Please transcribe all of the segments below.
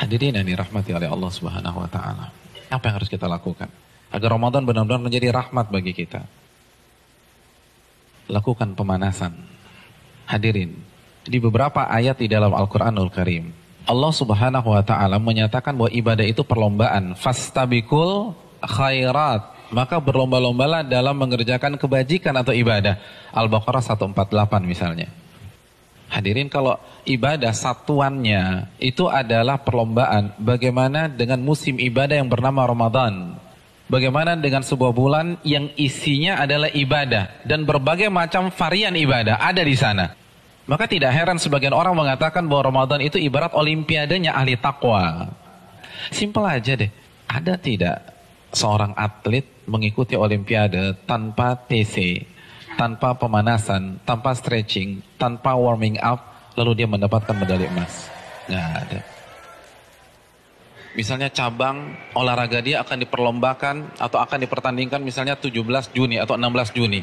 Hadirin yang dirahmati oleh Allah Subhanahu wa taala. Apa yang harus kita lakukan agar Ramadan benar-benar menjadi rahmat bagi kita? Lakukan pemanasan. Hadirin, di beberapa ayat di dalam Al-Qur'anul Karim, Allah Subhanahu wa taala menyatakan bahwa ibadah itu perlombaan. Fastabiqul khairat. Maka berlomba-lombalah dalam mengerjakan kebajikan atau ibadah. Al-Baqarah 148 misalnya. Hadirin, kalau ibadah satuannya itu adalah perlombaan, bagaimana dengan musim ibadah yang bernama Ramadan? Bagaimana dengan sebuah bulan yang isinya adalah ibadah dan berbagai macam varian ibadah ada di sana? Maka tidak heran sebagian orang mengatakan bahwa Ramadan itu ibarat olimpiadenya ahli takwa. Simpel aja deh. Ada tidak seorang atlet mengikuti olimpiade tanpa TC, tanpa pemanasan, tanpa stretching, tanpa warming up, lalu dia mendapatkan medali emas? Nggak ada. Misalnya cabang olahraga dia akan diperlombakan atau akan dipertandingkan misalnya 17 Juni atau 16 Juni.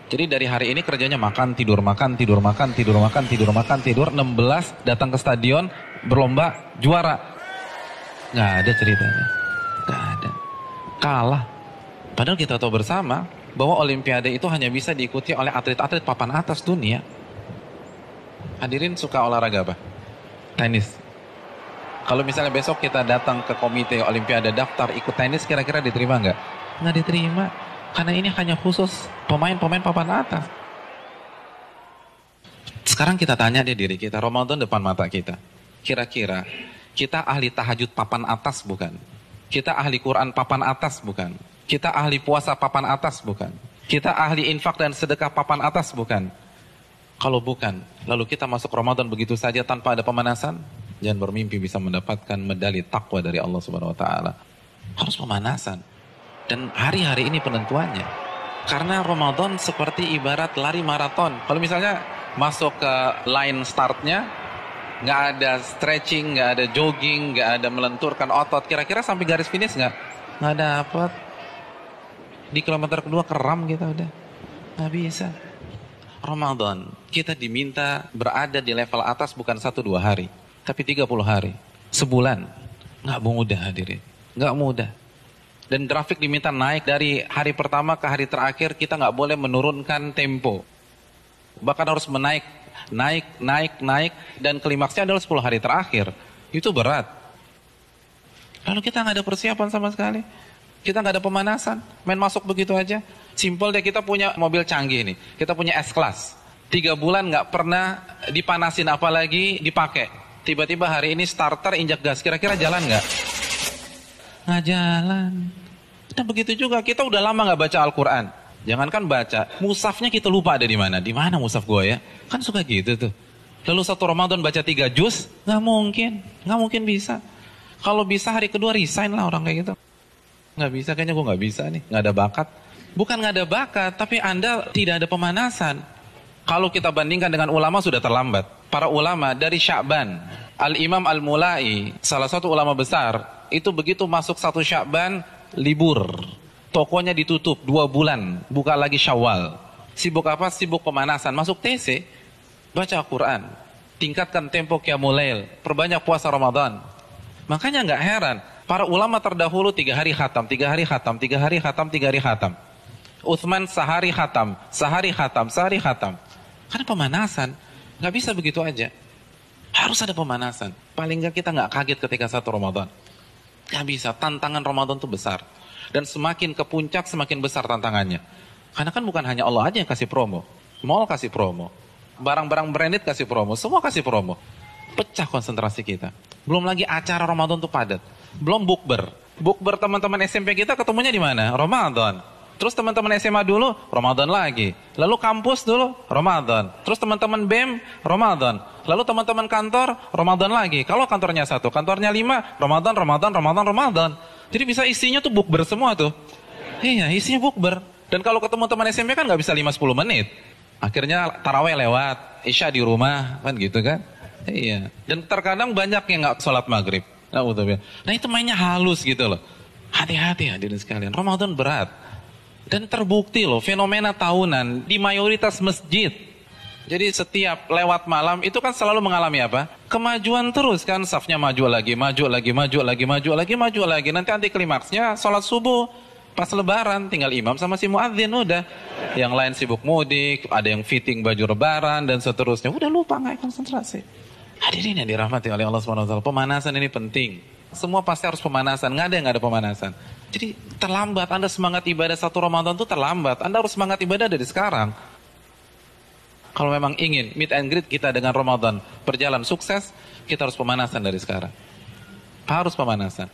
Jadi dari hari ini kerjanya makan, tidur, makan, tidur, makan, tidur, makan, tidur, makan, tidur. 16 datang ke stadion, berlomba, juara. Nggak ada ceritanya. Nggak ada. Kalah. Padahal kita tahu bersama bahwa olimpiade itu hanya bisa diikuti oleh atlet-atlet papan atas dunia. Hadirin suka olahraga apa? Tenis. Kalau misalnya besok kita datang ke komite olimpiade daftar ikut tenis, kira-kira diterima nggak? Nggak diterima. Karena ini hanya khusus pemain-pemain papan atas. Sekarang kita tanya di diri kita, Ramadan depan mata kita. Kira-kira kita ahli tahajud papan atas bukan? Kita ahli Quran papan atas bukan? Kita ahli puasa papan atas bukan? Kita ahli infak dan sedekah papan atas bukan? Kalau bukan, lalu kita masuk Ramadan begitu saja tanpa ada pemanasan? Jangan bermimpi bisa mendapatkan medali takwa dari Allah Subhanahu wa taala. Harus pemanasan. Dan hari-hari ini penentuannya. Karena Ramadan seperti ibarat lari maraton. Kalau misalnya masuk ke line startnya, nggak ada stretching, nggak ada jogging, nggak ada melenturkan otot, kira-kira sampai garis finish nggak dapat. Di kilometer kedua keram kita udah, nggak bisa. Ramadan kita diminta berada di level atas bukan 1-2 hari, tapi 30 hari, sebulan. Nggak mudah hadirin, nggak mudah. Dan grafik diminta naik dari hari pertama ke hari terakhir, kita nggak boleh menurunkan tempo, bahkan harus naik, dan klimaksnya adalah 10 hari terakhir. Itu berat. Lalu kita nggak ada persiapan sama sekali. Kita nggak ada pemanasan, main masuk begitu aja. Simpel deh, kita punya mobil canggih nih, kita punya S-Class. 3 bulan nggak pernah dipanasin apalagi dipakai. Tiba-tiba hari ini starter injak gas, kira-kira jalan nggak? Nggak jalan. Nah begitu juga, kita udah lama nggak baca Al-Quran. Jangankan baca, mushafnya kita lupa ada di mana. Di mana mushaf gue ya? Kan suka gitu tuh. Lalu satu Ramadan baca 3 juz, nggak mungkin bisa. Kalau bisa hari kedua resign lah orang kayak gitu. Nggak bisa, kayaknya gue nggak bisa nih, nggak ada bakat. Bukan nggak ada bakat, tapi Anda tidak ada pemanasan. Kalau kita bandingkan dengan ulama sudah terlambat. Para ulama dari Sya'ban, Al-Imam Al-Mulai, salah satu ulama besar, itu begitu masuk 1 Sya'ban, libur. Tokonya ditutup 2 bulan, buka lagi Syawal. Sibuk apa? Sibuk pemanasan. Masuk TC, baca Al-Quran, tingkatkan tempo Qiyamul Lail, perbanyak puasa Ramadan. Makanya nggak heran, para ulama terdahulu 3 hari khatam, 3 hari khatam, 3 hari khatam, 3 hari khatam. Utsman sehari khatam, sehari khatam, sehari khatam. Karena pemanasan, nggak bisa begitu aja. Harus ada pemanasan. Paling nggak kita nggak kaget ketika 1 Ramadan. Nggak bisa, tantangan Ramadan itu besar. Dan semakin ke puncak semakin besar tantangannya. Karena kan bukan hanya Allah aja yang kasih promo. Mall kasih promo, barang-barang branded kasih promo, semua kasih promo. Pecah konsentrasi kita. Belum lagi acara Ramadan tuh padat. Belum bukber. Bukber teman-teman SMP kita ketemunya di mana? Ramadan. Terus teman-teman SMA dulu, Ramadan lagi. Lalu kampus dulu, Ramadan. Terus teman-teman BEM, Ramadan. Lalu teman-teman kantor, Ramadan lagi. Kalau kantornya 1, kantornya 5, Ramadan. Jadi bisa isinya tuh bukber semua tuh. Iya, isinya bukber. Dan kalau ketemu teman SMP kan nggak bisa 5-10 menit. Akhirnya taraweh lewat, isya di rumah, kan gitu kan. Iya. Dan terkadang banyak yang nggak sholat maghrib. Nah itu mainnya halus gitu loh. Hati-hati hadirin sekalian, Ramadan berat. Dan terbukti loh, fenomena tahunan di mayoritas masjid. Jadi setiap lewat malam itu kan selalu mengalami apa? Kemajuan terus kan, safnya maju lagi, maju lagi, maju lagi, maju lagi, maju lagi. Nanti anti klimaksnya sholat subuh pas lebaran, tinggal imam sama si muadzin udah. Yang lain sibuk mudik, ada yang fitting baju lebaran dan seterusnya. Udah lupa, nggak konsentrasi. Hadirin yang dirahmati oleh Allah SWT, pemanasan ini penting. Semua pasti harus pemanasan, nggak ada yang nggak ada pemanasan. Jadi terlambat, Anda semangat ibadah satu Ramadan itu terlambat. Anda harus semangat ibadah dari sekarang. Kalau memang ingin meet and greet kita dengan Ramadan berjalan sukses, kita harus pemanasan dari sekarang. Harus pemanasan.